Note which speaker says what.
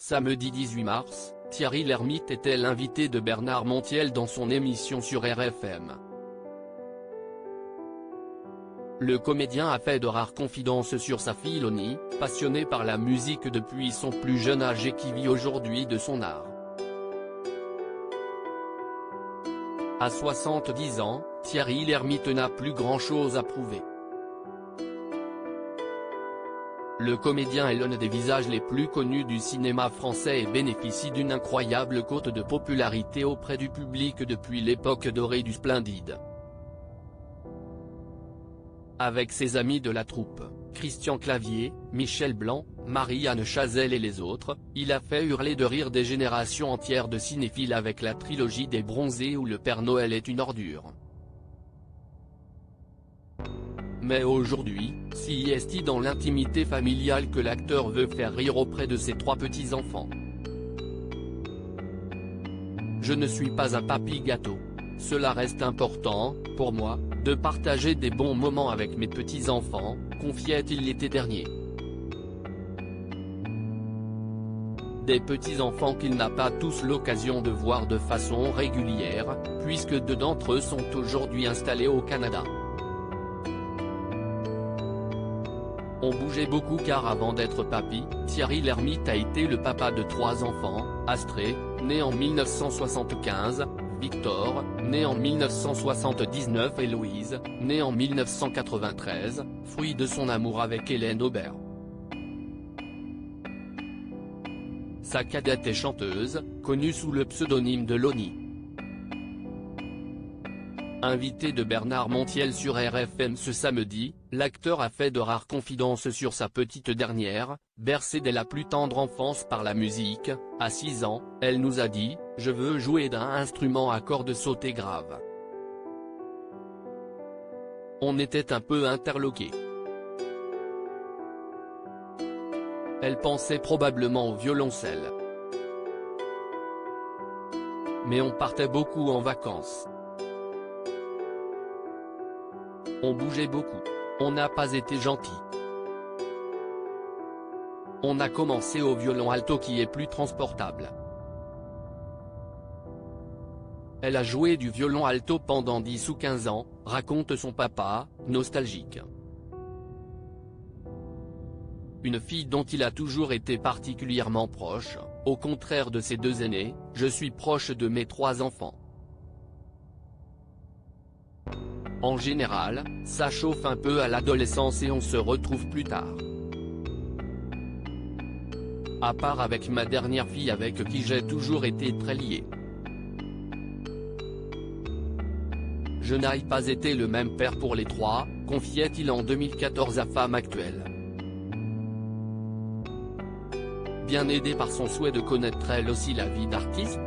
Speaker 1: Samedi 18 mars, Thierry Lhermitte était l'invité de Bernard Montiel dans son émission sur RFM. Le comédien a fait de rares confidences sur sa fille Loni, passionnée par la musique depuis son plus jeune âge et qui vit aujourd'hui de son art. À 70 ans, Thierry Lhermitte n'a plus grand-chose à prouver. Le comédien est l'un des visages les plus connus du cinéma français et bénéficie d'une incroyable cote de popularité auprès du public depuis l'époque dorée du Splendide. Avec ses amis de la troupe, Christian Clavier, Michel Blanc, Marie-Anne Chazelle et les autres, il a fait hurler de rire des générations entières de cinéphiles avec la trilogie des Bronzés où le Père Noël est une ordure. Mais aujourd'hui, si est-il dans l'intimité familiale que l'acteur veut faire rire auprès de ses 3 petits-enfants. Je ne suis pas un papy gâteau. Cela reste important, pour moi, de partager des bons moments avec mes petits-enfants, confiait-il l'été dernier. Des petits-enfants qu'il n'a pas tous l'occasion de voir de façon régulière, puisque 2 d'entre eux sont aujourd'hui installés au Canada. On bougeait beaucoup car avant d'être papy, Thierry Lhermitte a été le papa de 3 enfants, Astrée, né en 1975, Victor, né en 1979 et Louise, née en 1993, fruit de son amour avec Hélène Aubert. Sa cadette est chanteuse, connue sous le pseudonyme de Loni. Invité de Bernard Montiel sur RFM ce samedi, l'acteur a fait de rares confidences sur sa petite dernière, bercée dès la plus tendre enfance par la musique. À 6 ans, elle nous a dit « Je veux jouer d'un instrument à cordes sautées graves ». On était un peu interloqués. Elle pensait probablement au violoncelle. Mais on partait beaucoup en vacances. On bougeait beaucoup. On n'a pas été gentil. On a commencé au violon alto qui est plus transportable. Elle a joué du violon alto pendant 10 ou 15 ans, raconte son papa, nostalgique. Une fille dont il a toujours été particulièrement proche, au contraire de ses 2 aînés, je suis proche de mes 3 enfants. En général, ça chauffe un peu à l'adolescence et on se retrouve plus tard. À part avec ma dernière fille avec qui j'ai toujours été très lié. Je n'ai pas été le même père pour les 3, confiait-il en 2014 à Femme Actuelle. Bien aidée par son souhait de connaître elle aussi la vie d'artiste,